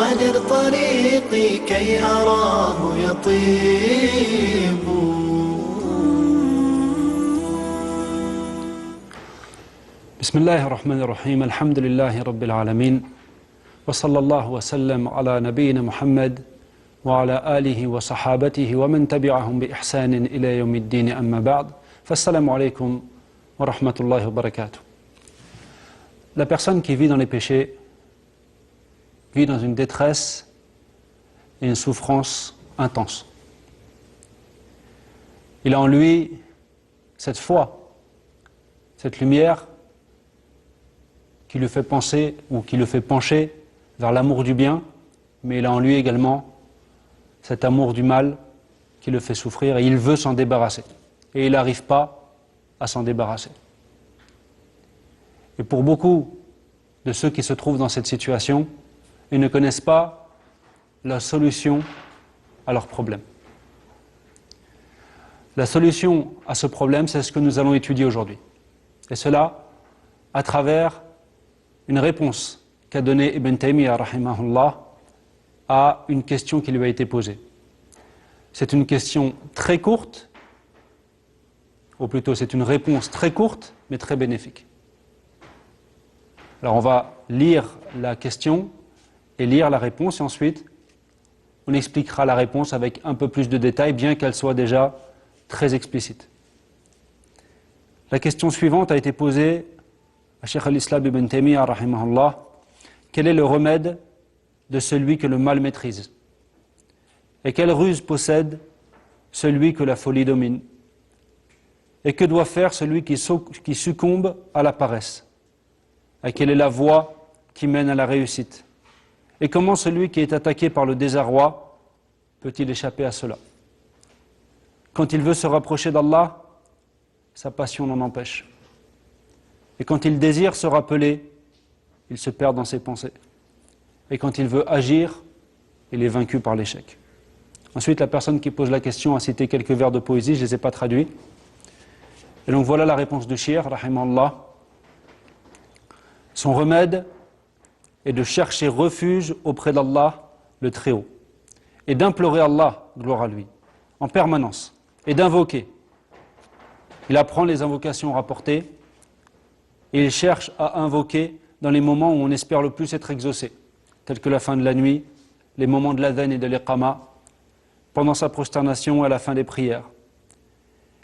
غادر طريقي كي أراه يطيب. بسم الله الرحمن الرحيم الحمد لله رب العالمين وصلى الله وسلم على نبينا محمد وعلى آله وصحابته ومن تبعهم بإحسان إلى يوم الدين أما بعد فالسلام عليكم ورحمة الله وبركاته. La personne qui vit dans les péchés vit dans une détresse et une souffrance intense. Il a en lui cette foi, cette lumière qui lui fait penser ou qui le fait pencher vers l'amour du bien, mais il a en lui également cet amour du mal qui le fait souffrir et il veut s'en débarrasser. Et il n'arrive pas à s'en débarrasser. Et pour beaucoup de ceux qui se trouvent dans cette situation, ils ne connaissent pas la solution à leur problème. La solution à ce problème, c'est ce que nous allons étudier aujourd'hui. Et cela à travers une réponse qu'a donnée Ibn Taymiyyah rahimahullah à une question qui lui a été posée. C'est une question très courte, ou plutôt c'est une réponse très courte, mais très bénéfique. Alors on va lire la question et lire la réponse, et ensuite on expliquera la réponse avec un peu plus de détails, bien qu'elle soit déjà très explicite. La question suivante a été posée à Cheikh al-Islam Ibn Taymiyyah rahimahullah. Quel est le remède de celui que le mal maîtrise? Et quelle ruse possède celui que la folie domine? Et que doit faire celui qui succombe à la paresse? Et quelle est la voie qui mène à la réussite? Et comment celui qui est attaqué par le désarroi peut-il échapper à cela? Quand il veut se rapprocher d'Allah, sa passion l'en empêche. Et quand il désire se rappeler, il se perd dans ses pensées. Et quand il veut agir, il est vaincu par l'échec. Ensuite, la personne qui pose la question a cité quelques vers de poésie, je ne les ai pas traduits. Et donc voilà la réponse du Cheikh, rahimahullah. Son remède est de chercher refuge auprès d'Allah, le Très-Haut, et d'implorer Allah, gloire à lui, en permanence, et d'invoquer. Il apprend les invocations rapportées, et il cherche à invoquer dans les moments où on espère le plus être exaucé, tels que la fin de la nuit, les moments de l'adhan et de l'iqama, pendant sa prosternation et à la fin des prières.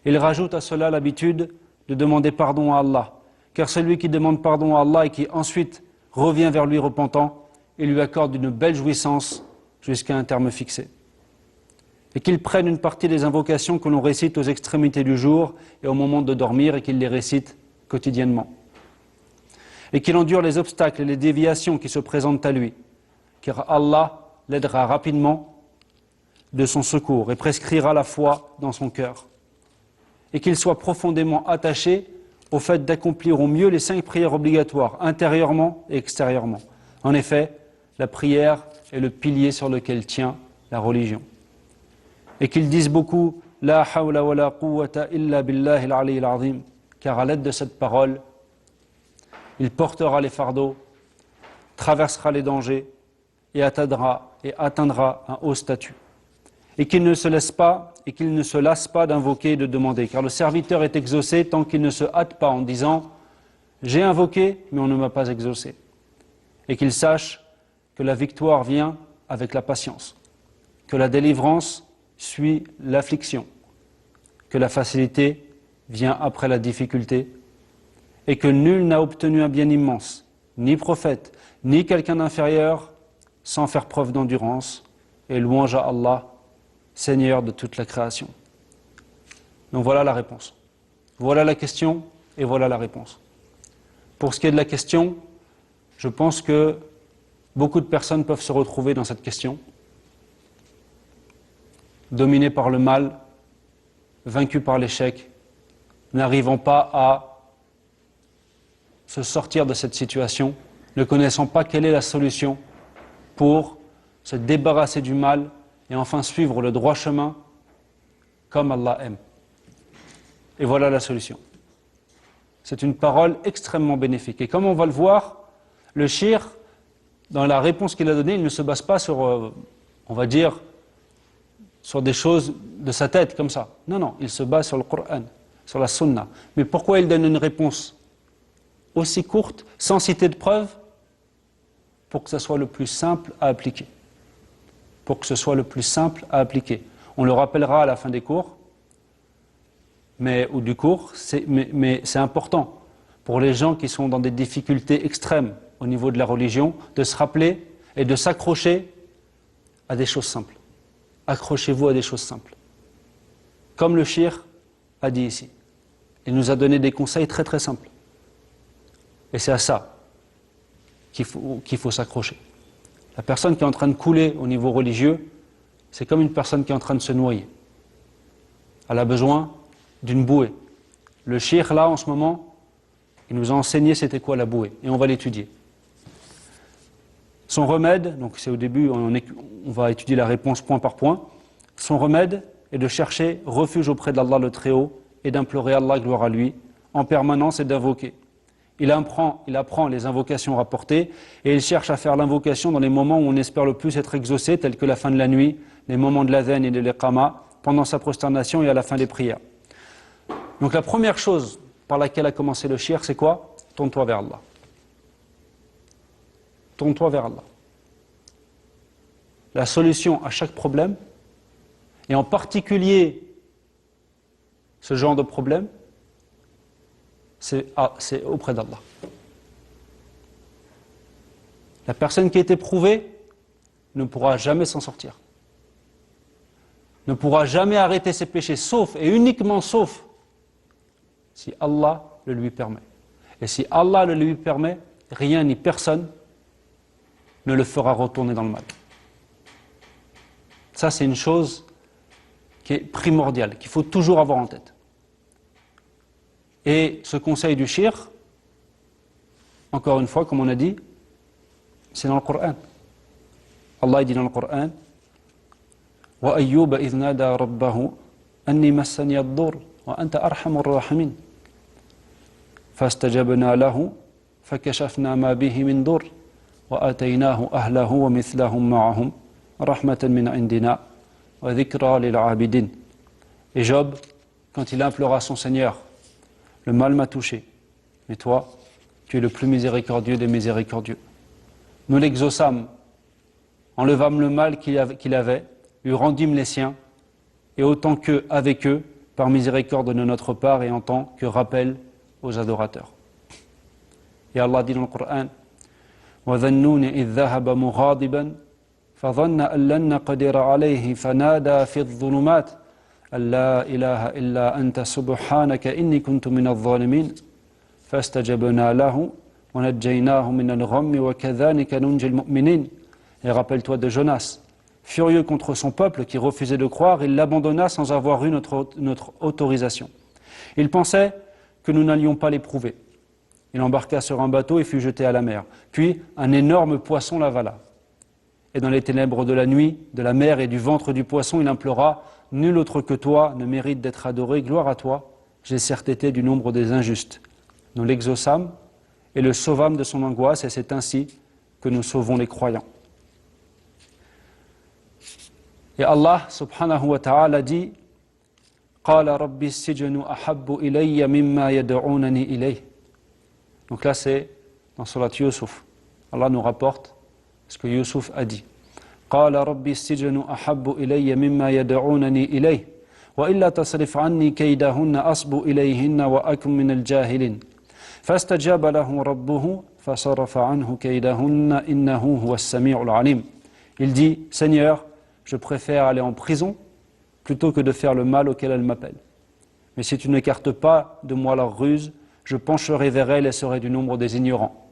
Il rajoute à cela l'habitude de demander pardon à Allah, car celui qui demande pardon à Allah et qui ensuite revient vers lui repentant, il lui accorde une belle jouissance jusqu'à un terme fixé. Et qu'il prenne une partie des invocations que l'on récite aux extrémités du jour et au moment de dormir et qu'il les récite quotidiennement. Et qu'il endure les obstacles et les déviations qui se présentent à lui, car Allah l'aidera rapidement de son secours et prescrira la foi dans son cœur. Et qu'il soit profondément attaché au fait d'accomplir au mieux les 5 prières obligatoires, intérieurement et extérieurement. En effet, la prière est le pilier sur lequel tient la religion. Et qu'il dise beaucoup « La hawla wa la quwwata illa billahi al-ali al-azim » car à l'aide de cette parole, il portera les fardeaux, traversera les dangers et atteindra un haut statut. Et qu'il ne se laisse pas et qu'il ne se lasse pas d'invoquer et de demander, car le serviteur est exaucé tant qu'il ne se hâte pas en disant « J'ai invoqué, mais on ne m'a pas exaucé ». Et qu'il sache que la victoire vient avec la patience, que la délivrance suit l'affliction, que la facilité vient après la difficulté, et que nul n'a obtenu un bien immense, ni prophète, ni quelqu'un d'inférieur, sans faire preuve d'endurance, et louange à Allah, Seigneur de toute la création. Donc voilà la réponse. Voilà la question et voilà la réponse. Pour ce qui est de la question, je pense que beaucoup de personnes peuvent se retrouver dans cette question, dominées par le mal, vaincues par l'échec, n'arrivant pas à se sortir de cette situation, ne connaissant pas quelle est la solution pour se débarrasser du mal et enfin suivre le droit chemin comme Allah aime. Et voilà la solution. C'est une parole extrêmement bénéfique. Et comme on va le voir, le shir, dans la réponse qu'il a donnée, il ne se base pas sur, on va dire, sur des choses de sa tête, comme ça. Non, non, il se base sur le Coran, sur la Sunna. Mais pourquoi il donne une réponse aussi courte, sans citer de preuves? Pour que ce soit le plus simple à appliquer. Pour que ce soit le plus simple à appliquer. On le rappellera à la fin des cours, ou du cours, mais c'est important pour les gens qui sont dans des difficultés extrêmes au niveau de la religion, de se rappeler et de s'accrocher à des choses simples. Accrochez-vous à des choses simples. Comme le shir a dit ici. Il nous a donné des conseils très très simples. Et c'est à ça qu'il faut s'accrocher. La personne qui est en train de couler au niveau religieux, c'est comme une personne qui est en train de se noyer. Elle a besoin d'une bouée. Le shir, là, en ce moment, il nous a enseigné c'était quoi la bouée. Et on va l'étudier. Son remède, donc c'est au début, on va étudier la réponse point par point. Son remède est de chercher refuge auprès d'Allah le Très-Haut et d'implorer Allah, gloire à lui, en permanence et d'invoquer. Il apprend les invocations rapportées et il cherche à faire l'invocation dans les moments où on espère le plus être exaucé, tels que la fin de la nuit, les moments de l'adhan et de l'iqama, pendant sa prosternation et à la fin des prières. Donc la première chose par laquelle a commencé le shir, c'est quoi? Tourne-toi vers Allah. Tourne-toi vers Allah. La solution à chaque problème, et en particulier ce genre de problème, c'est auprès d'Allah. La personne qui est éprouvée ne pourra jamais s'en sortir. Ne pourra jamais arrêter ses péchés, sauf et uniquement sauf si Allah le lui permet. Et si Allah le lui permet, rien ni personne ne le fera retourner dans le mal. Ça, c'est une chose qui est primordiale, qu'il faut toujours avoir en tête. Et ce conseil du shir, encore une fois, comme on a dit, c'est dans le Coran. Allah dit dans le Coran, وَأَيُّوبَ إِذْ نَادَى رَبَّهُ أَنِّي مَسَّنِيَ الضُّرُّ وَأَنْتَ أَرْحَمُ الراحمين فاستجبنا له فكشفنا ما به من ضر وآتيناه أهله ومثلهم معهم رحمة من عندنا وذكرى للعابدين. Et Job, quand il implora son Seigneur, le mal m'a touché, mais toi, tu es le plus miséricordieux des miséricordieux. Nous l'exaucâmes, enlevâmes le mal qu'il avait, lui rendîmes les siens, et autant qu'eux, avec eux, par miséricorde de notre part et en tant que rappel aux adorateurs. Et Allah dit dans le Coran, وَذَنُّونِ إِذْ ذَهَبَ مُغَاضِبًا فَظَنَّ أَن لَّن نَّقْدِرَ عَلَيْهِ فَنَادَى فِي الظُّلُمَاتِ أَن لَّا إِلَٰهَ إِلَّا أَنتَ سُبْحَانَكَ إِنِّي كُنتُ مِنَ الظَّالِمِينَ فَاسْتَجَبْنَا لَهُ وَنَجَّيْنَاهُ مِنَ الْغَمِّ وَكَذَلِكَ نُنْجِي الْمُؤْمِنِينَ. Et rappelle-toi de Jonas, furieux contre son peuple qui refusait de croire, il l'abandonna sans avoir eu notre autorisation. Il pensait que nous n'allions pas l'éprouver. Il embarqua sur un bateau et fut jeté à la mer. Puis un énorme poisson l'avala. Et dans les ténèbres de la nuit, de la mer et du ventre du poisson, il implora « Nul autre que toi ne mérite d'être adoré, gloire à toi, j'ai certes été du nombre des injustes. » Nous l'exaucâmes et le sauvâmes de son angoisse, et c'est ainsi que nous sauvons les croyants. Et Allah subhanahu wa ta'ala dit « Qala rabbi as-sijnu ahabbu ilayya mimma yad'unani ilayh » Donc là c'est dans Surat Yusuf. Allah nous rapporte ce que Yusuf a dit. قال ربي السجن أحب إلي مما يدعونني إليه وإلا تصرف عني كيدهن أصب إليهن وأكن من الجاهلين فاستجاب له ربه فصرف عنه كيدهن إنه هو السميع العليم. Il dit, Seigneur, je préfère aller en prison plutôt que de faire le mal auquel elle m'appelle. Mais si tu n'écartes pas de moi leur ruse, je pencherai vers elle et serai du nombre des ignorants.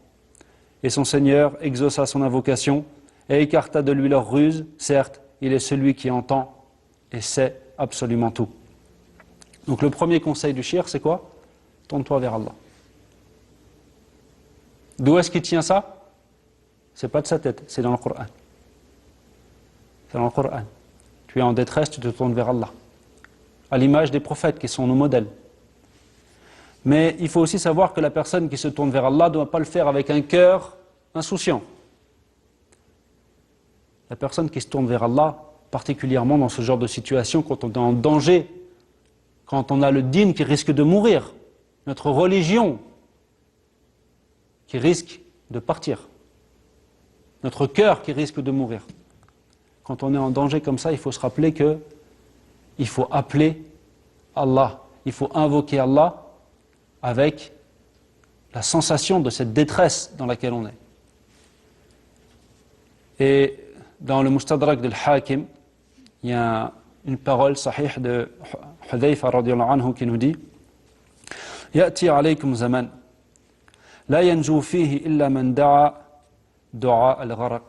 Et son Seigneur exauça son invocation et écarta de lui leur ruse. Certes, il est celui qui entend et sait absolument tout. Donc le premier conseil du shir, c'est quoi? Tourne-toi vers Allah. D'où est-ce qu'il tient ça? C'est pas de sa tête, c'est dans le Coran. C'est dans le Coran. Tu es en détresse, tu te tournes vers Allah. À l'image des prophètes qui sont nos modèles. Mais il faut aussi savoir que la personne qui se tourne vers Allah ne doit pas le faire avec un cœur insouciant. La personne qui se tourne vers Allah, particulièrement dans ce genre de situation, quand on est en danger, quand on a le dîn qui risque de mourir, notre religion qui risque de partir, notre cœur qui risque de mourir. Quand on est en danger comme ça, il faut se rappeler qu'il faut appeler Allah, il faut invoquer Allah avec la sensation de cette détresse dans laquelle on est. Et dans le Mustadrak de l'Hakim, il y a une parole sahih de Hudhayfa radiyallahu anhu qui nous dit Ya'ti alaykum zaman la yanju fihi illa man da'a du'a al-gharaq.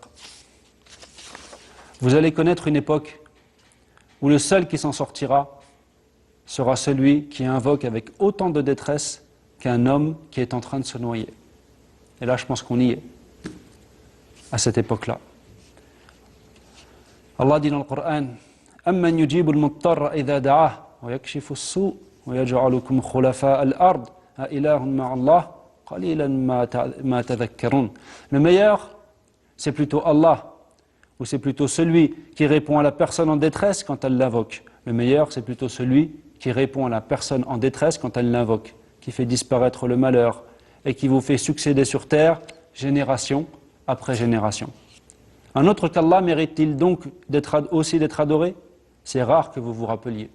Vous allez connaître une époque où le seul qui s'en sortira sera celui qui invoque avec autant de détresse qu'un homme qui est en train de se noyer. Et là, je pense qu'on y est, à cette époque-là. Allah dit dans le Coran أَمَّنْ يُجِيبُ الْمُضْطَرَّ إِذَا دَعَاهُ وَيَكْشِفُ السُّوءَ وَيَجْعَلُكُمْ خُلَفَاءَ الْأَرْضِ أَإِلَٰهٌ مَعَ اللَّهِ قَلِيلًا مَا تَذَكَّرُونَ. Le meilleur, c'est plutôt Allah, ou c'est plutôt celui qui répond à la personne en détresse quand elle l'invoque. Le meilleur, c'est plutôt celui qui répond à la personne en détresse quand elle l'invoque, qui fait disparaître le malheur et qui vous fait succéder sur terre génération après génération. Un autre qu'Allah mérite-t-il donc aussi d'être adoré? C'est rare que vous vous rappeliez.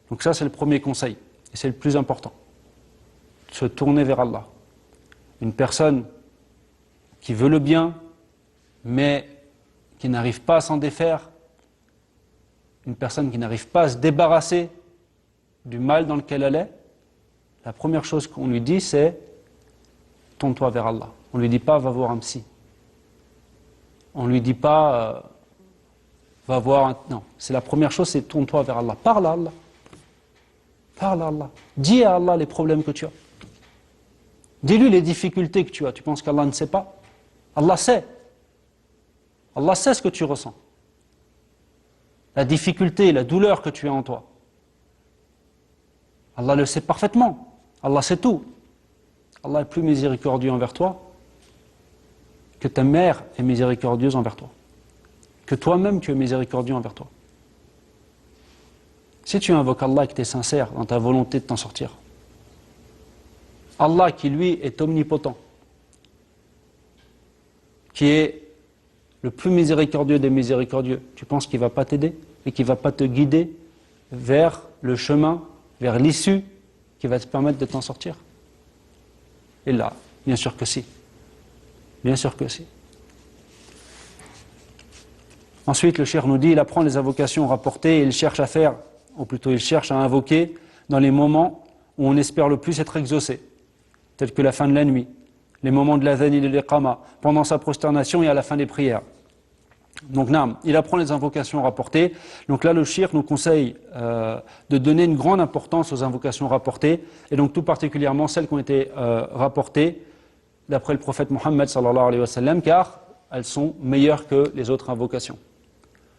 Donc ça, c'est le premier conseil, et c'est le plus important. Se tourner vers Allah. Une personne qui veut le bien, mais qui n'arrive pas à s'en défaire, une personne qui n'arrive pas à se débarrasser du mal dans lequel elle est, la première chose qu'on lui dit, c'est « tourne-toi vers Allah ». On ne lui dit pas « va voir un psy ». On ne lui dit pas « va voir un... » Non, c'est la première chose, c'est « tourne-toi vers Allah ». Parle à Allah. Parle à Allah. Dis à Allah les problèmes que tu as. Dis-lui les difficultés que tu as. Tu penses qu'Allah ne sait pas? Allah sait. Allah sait ce que tu ressens. La difficulté, la douleur que tu as en toi. Allah le sait parfaitement. Allah sait tout. Allah est plus miséricordieux envers toi que ta mère est miséricordieuse envers toi. Que toi-même tu es miséricordieux envers toi. Si tu invoques Allah et que tu es sincère dans ta volonté de t'en sortir, Allah qui lui est omnipotent, qui est le plus miséricordieux des miséricordieux, tu penses qu'il ne va pas t'aider et qu'il ne va pas te guider vers le chemin, vers l'issue qui va te permettre de t'en sortir? Et là, bien sûr que si. Bien sûr que si. Ensuite, le cheikh nous dit, il apprend les invocations rapportées et il cherche à faire, ou plutôt il cherche à invoquer dans les moments où on espère le plus être exaucé, tels que la fin de la nuit, les moments de l'adhan et de l'iqama, pendant sa prosternation et à la fin des prières. Donc, il apprend les invocations rapportées. Donc là, le cheikh nous conseille de donner une grande importance aux invocations rapportées, et donc tout particulièrement celles qui ont été rapportées d'après le prophète Mohammed sallallahu alayhi wa sallam, car elles sont meilleures que les autres invocations.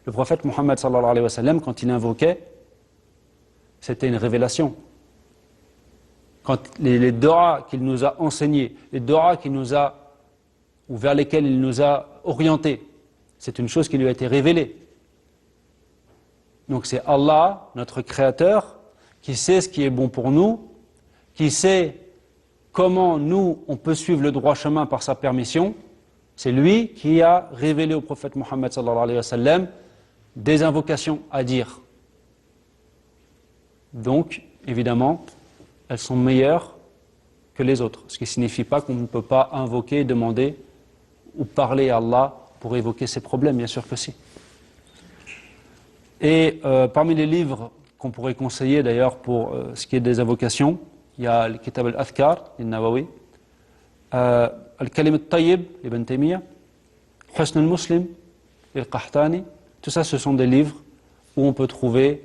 Le prophète Mohammed sallallahu alayhi wa sallam, quand il invoquait, c'était une révélation. Quand les do'as qu'il nous a enseignés, les do'as qu'il nous a, ou vers lesquels il nous a orientés, c'est une chose qui lui a été révélée. Donc c'est Allah, notre Créateur, qui sait ce qui est bon pour nous, qui sait comment nous, on peut suivre le droit chemin par sa permission. C'est lui qui a révélé au prophète Mohammed sallallahu alayhi wa sallam des invocations à dire. Donc, évidemment, elles sont meilleures que les autres. Ce qui ne signifie pas qu'on ne peut pas invoquer, demander ou parler à Allah pour évoquer ses problèmes, bien sûr que si. Et parmi les livres qu'on pourrait conseiller d'ailleurs pour ce qui est des invocations, il y a le Kitab al-Athkar, al-Nawawi, Al-Kalim al-Tayyib, Ibn Taymiyyah, Husn al-Muslim, al-Qahtani. Tout ça, ce sont des livres où on peut trouver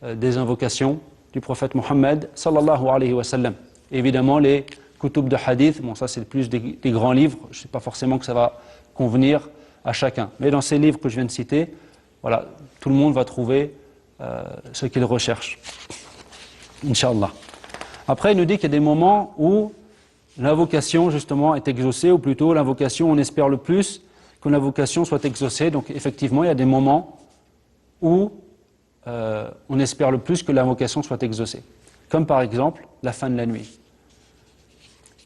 des invocations du prophète Mohammed sallallahu alayhi wa sallam. Évidemment, les kutub de hadith, bon ça c'est plus des grands livres, je ne sais pas forcément que ça va convenir à chacun. Mais dans ces livres que je viens de citer, voilà, tout le monde va trouver ce qu'il recherche. Inch'Allah. Après, il nous dit qu'il y a des moments où l'invocation, justement, est exaucée, ou plutôt l'invocation, on espère le plus que l'invocation soit exaucée. Donc effectivement, il y a des moments où on espère le plus que l'invocation soit exaucée. Comme par exemple la fin de la nuit.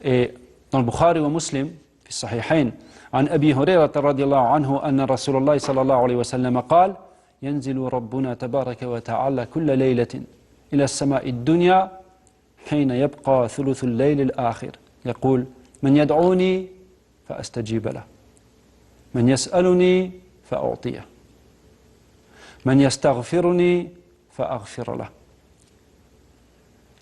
Et dans le Bukhari wa Muslim, في الصحيحين عن أبي هريرة رضي الله عنه أن رسول الله صلى الله عليه وسلم قال ينزل ربنا تبارك وتعالى كل ليلة إلى السماء الدنيا حين يبقى ثلث الليل الآخر يقول من يدعوني فأستجيب له من يسألني فأعطيه من يستغفرني فأغفر له.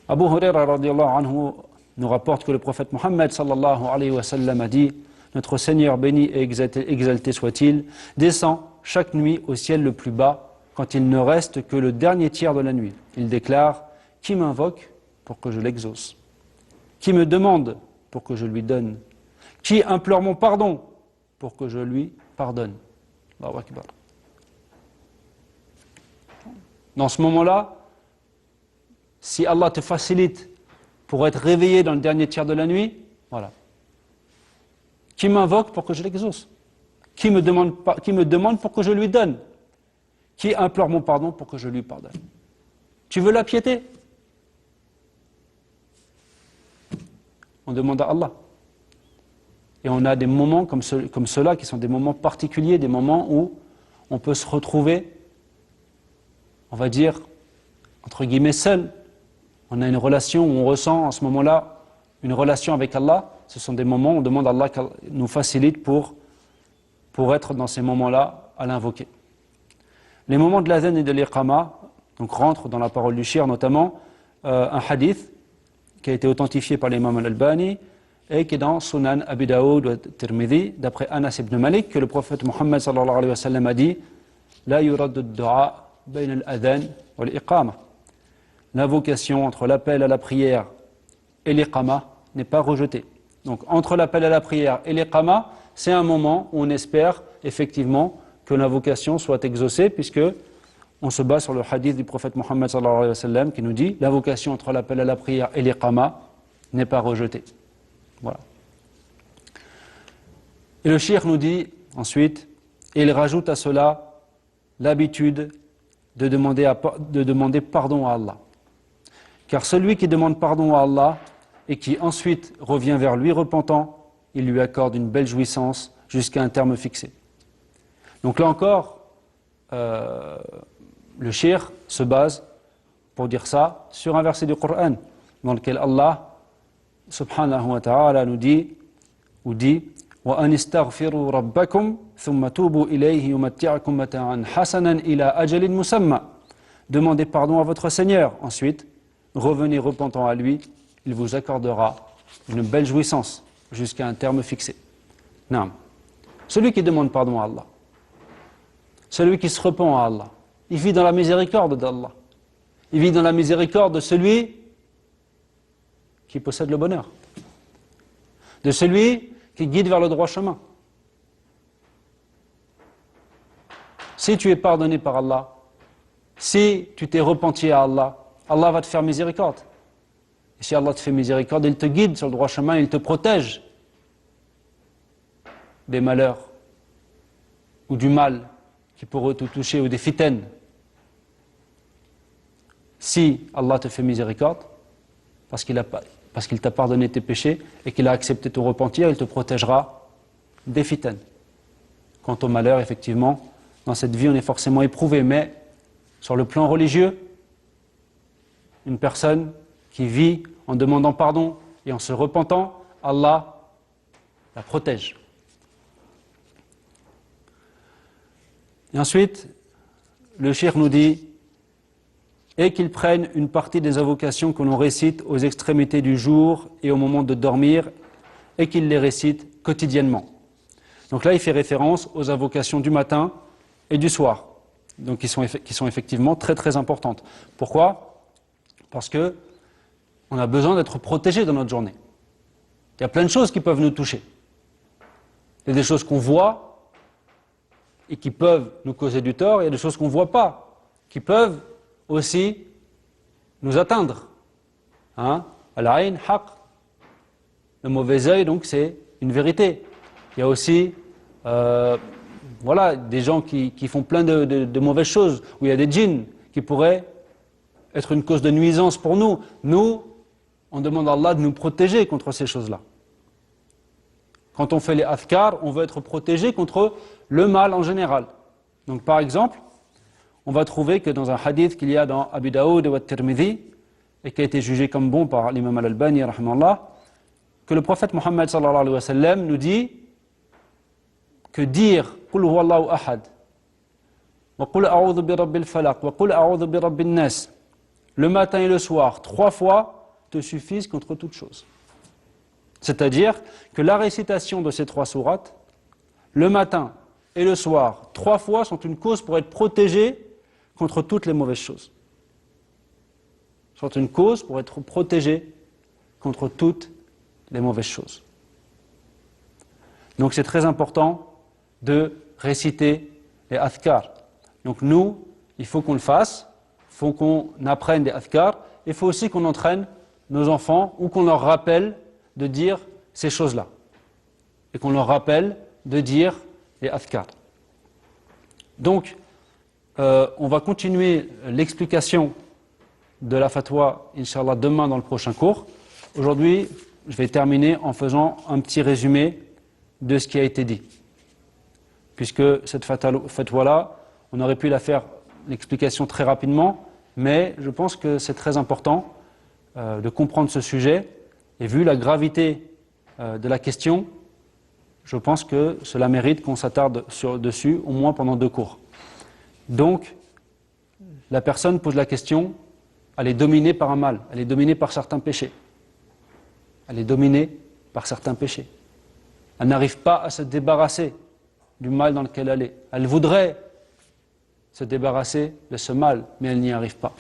Abu Huraira radiallahu anhu nous rapporte que le prophète Mohammed sallallahu alayhi wa sallam a dit: notre Seigneur béni et exalté soit-il descend chaque nuit au ciel le plus bas quand il ne reste que le dernier tiers de la nuit. Il déclare: qui m'invoque pour que je l'exauce? Qui me demande pour que je lui donne? Qui implore mon pardon pour que je lui pardonne? Allahu Akbar. Dans ce moment-là, si Allah te facilite pour être réveillé dans le dernier tiers de la nuit, voilà. Qui m'invoque pour que je l'exauce? Qui me demande pour que je lui donne? Qui implore mon pardon pour que je lui pardonne? Tu veux la piété? On demande à Allah. Et on a des moments comme ceux-là qui sont des moments particuliers, des moments où on peut se retrouver, on va dire, entre guillemets, seul. On a une relation où on ressent en ce moment-là une relation avec Allah. Ce sont des moments où on demande à Allah qu'il nous facilite pour être dans ces moments-là à l'invoquer. Les moments de l'adhan et de l'iqama donc rentrent dans la parole du shir, notamment un hadith qui a été authentifié par l'imam al-Albani et qui est dans Sunan Abi Daoud ou Tirmidhi, d'après Anas ibn Malik, que le prophète Muhammad sallallahu alayhi wa sallam a dit: La yuraddu ad-du'a bayna al-adhan wa l'iqama. L'invocation entre l'appel à la prière et l'iqama n'est pas rejetée. Donc entre l'appel à la prière et l'iqama, c'est un moment où on espère effectivement que l'invocation soit exaucée, puisque on se base sur le hadith du prophète Muhammad sallallahu alayhi wa sallam qui nous dit: l'invocation entre l'appel à la prière et l'iqama n'est pas rejetée. Voilà. Et le cheikh nous dit ensuite, et il rajoute à cela l'habitude de demander pardon à Allah. Car celui qui demande pardon à Allah et qui ensuite revient vers lui repentant, il lui accorde une belle jouissance jusqu'à un terme fixé. Donc là encore, le cheikh se base, pour dire ça, sur un verset du Coran, dans lequel Allah, subhanahu wa ta'ala, nous dit: وَأَنِ اسْتَغْفِرُوا رَبَّكُمْ ثُمَّ تُوبُوا إِلَيْهِ يُمَتِّعْكُمْ مَتَاعًا حَسَنًا إِلَى أَجَلٍ مُسَمًّى. Demandez pardon à votre Seigneur. Ensuite, revenez repentant à lui, il vous accordera une belle jouissance jusqu'à un terme fixé. Non. Celui qui demande pardon à Allah, celui qui se repent à Allah, il vit dans la miséricorde d'Allah. Il vit dans la miséricorde de celui qui possède le bonheur, de celui qui guide vers le droit chemin. Si tu es pardonné par Allah, si tu t'es repenti à Allah, Allah va te faire miséricorde. Et si Allah te fait miséricorde, il te guide sur le droit chemin, il te protège des malheurs ou du mal qui pourrait te toucher ou des fitaines. Si Allah te fait miséricorde, parce qu'il t'a pardonné tes péchés et qu'il a accepté ton repentir, il te protégera des fitaines. Quant au malheur, effectivement, dans cette vie, on est forcément éprouvé, mais sur le plan religieux, une personne qui vit en demandant pardon et en se repentant, Allah la protège. Et ensuite, le cheikh nous dit: et qu'ils prennent une partie des invocations que l'on récite aux extrémités du jour et au moment de dormir, et qu'ils les récitent quotidiennement. Donc là, il fait référence aux invocations du matin et du soir, donc qui sont effectivement très très importantes. Pourquoi ? Parce que on a besoin d'être protégé dans notre journée. Il y a plein de choses qui peuvent nous toucher. Il y a des choses qu'on voit et qui peuvent nous causer du tort, il y a des choses qu'on ne voit pas, qui peuvent aussi nous atteindre. Al-ayn haq. Le mauvais œil, donc, c'est une vérité. Il y a aussi voilà, des gens qui font plein de mauvaises choses, où il y a des djinns qui pourraient être une cause de nuisance pour nous. Nous, on demande à Allah de nous protéger contre ces choses-là. Quand on fait les adhkar, on veut être protégé contre le mal en général. Donc par exemple, on va trouver que dans un hadith qu'il y a dans Abu Daoud et At-Tirmidhi, et qui a été jugé comme bon par l'imam Al-Albani, rahimahullah, que le prophète Mohammed sallallahu alayhi wa sallam nous dit que dire « Qul huwa Allahu ahad » wa « Qul a'udhu bi rabbil falaq » wa « Qul a'udhu bi rabbin nas » le matin et le soir, 3 fois, te suffisent contre toute chose. C'est-à-dire que la récitation de ces 3 sourates, le matin et le soir, 3 fois, sont une cause pour être protégé contre toutes les mauvaises choses. Sont une cause pour être protégé contre toutes les mauvaises choses. Donc c'est très important de réciter les adhkar. Donc nous, il faut qu'on le fasse, il faut qu'on apprenne des adhkar, il faut aussi qu'on entraîne nos enfants ou qu'on leur rappelle de dire ces choses-là. Et qu'on leur rappelle de dire les adhkar. Donc, on va continuer l'explication de la fatwa, Inch'Allah, demain dans le prochain cours. Aujourd'hui, je vais terminer en faisant un petit résumé de ce qui a été dit. Puisque cette fatwa-là, on aurait pu la faire, l'explication très rapidement, mais je pense que c'est très important de comprendre ce sujet. Et vu la gravité de la question, je pense que cela mérite qu'on s'attarde dessus, au moins pendant 2 cours. Donc, la personne pose la question, elle est dominée par un mal, elle est dominée par certains péchés. Elle est dominée par certains péchés. Elle n'arrive pas à se débarrasser du mal dans lequel elle est. Elle voudrait se débarrasser de ce mal, mais elle n'y arrive pas.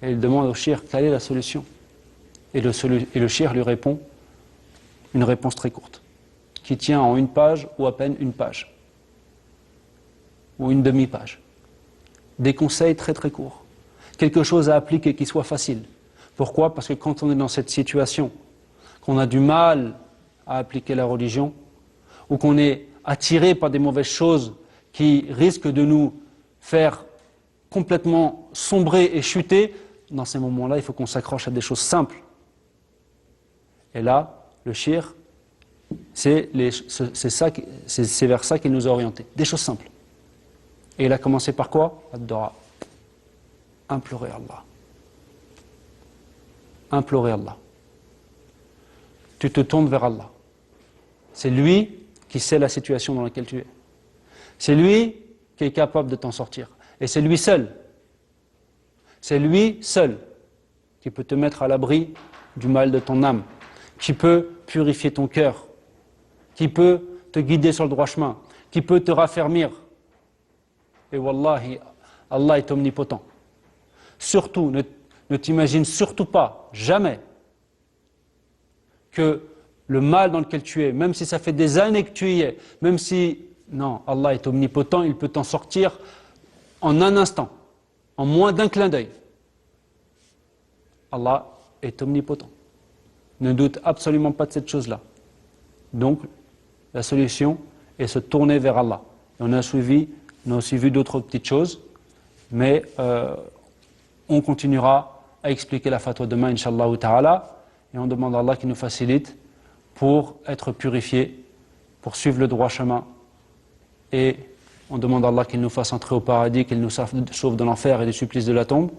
Et elle demande au shir quelle est la solution. Et le shir lui répond une réponse très courte, qui tient en 1 page ou à peine 1 page, ou une demi-page. Des conseils très très courts. Quelque chose à appliquer qui soit facile. Pourquoi ? Parce que quand on est dans cette situation, qu'on a du mal à appliquer la religion, ou qu'on est attiré par des mauvaises choses qui risquent de nous faire complètement sombrer et chuter, dans ces moments-là, il faut qu'on s'accroche à des choses simples. Et là, le shir, c'est vers ça qu'il nous a orientés. Des choses simples. Et il a commencé par quoi ? Ad-dua. Implorer Allah. Implorer Allah. Tu te tournes vers Allah. C'est lui qui sait la situation dans laquelle tu es. C'est lui qui est capable de t'en sortir. Et c'est lui seul. C'est lui seul qui peut te mettre à l'abri du mal de ton âme, qui peut purifier ton cœur, qui peut te guider sur le droit chemin, qui peut te raffermir. Et wallahi, Allah est omnipotent. Surtout, ne t'imagine surtout pas, jamais, que le mal dans lequel tu es, même si ça fait des années que tu y es, même si, non, Allah est omnipotent, il peut t'en sortir en un instant, en moins d'1 clin d'œil. Allah est omnipotent. Ne doute absolument pas de cette chose-là. Donc, la solution est se tourner vers Allah. Et on a aussi vu d'autres petites choses, mais on continuera à expliquer la fatwa demain, Inch'Allah ta'ala, et on demande à Allah qu'il nous facilite pour être purifiés, pour suivre le droit chemin, et on demande à Allah qu'il nous fasse entrer au paradis, qu'il nous sauve de l'enfer et des supplices de la tombe.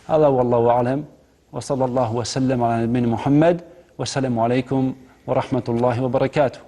Allah wallahu a'lam, wa sallallahu wa sallam ala nabiyyina Muhammad, wa salamu alaykum wa rahmatullahi wa barakatuh.